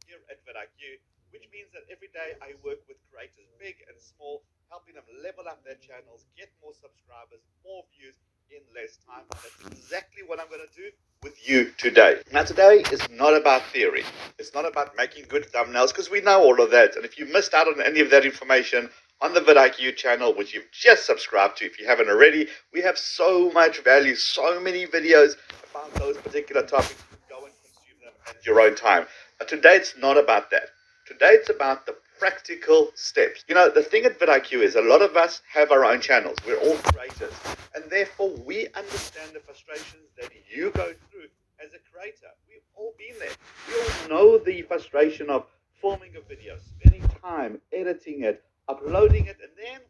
here at Vidiq, which means that every day I work with creators big and small, helping them level up their channels, get more subscribers, more views in less time. And that's exactly what I'm going to do with you today. Now, today is not about theory. It's not about making good thumbnails, because we know all of that. And if you missed out on any of that information on the Vidiq channel, which you've just subscribed to, if you haven't already, we have so much value, so many videos about those particular topics. Go and consume them at your own time. But today it's not about that. Today it's about the practical steps. You know, the thing at Vidiq is a lot of us have our own channels. We're all creators. And therefore, we understand the frustrations that you go through as a creator. We've all been there. We all know the frustration of filming a video, spending time editing it, uploading it, and then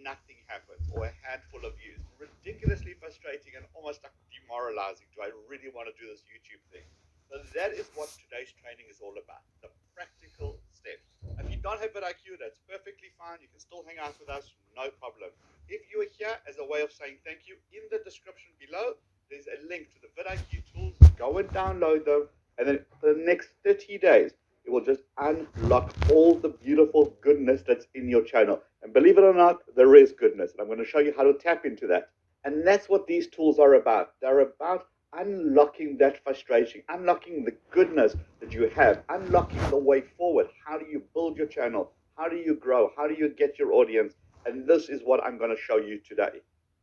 nothing happens, or a handful of views. Ridiculously frustrating and almost like demoralizing. Do I really want to do this YouTube thing? So that is what today's training is all about, the practical steps. If you don't have Vidiq, that's perfectly fine. You can still hang out with us, no problem. If you are here as a way of saying thank you, in the description below, there's a link to the Vidiq tools. Go and download them, and then for the next 30 days, it will just unlock all the beautiful goodness that's in your channel. And believe it or not, there is goodness. And I'm going to show you how to tap into that. And that's what these tools are about. They're about unlocking that frustration, unlocking the goodness that you have, unlocking the way forward. How do you build your channel? How do you grow? How do you get your audience? And this is what I'm going to show you today.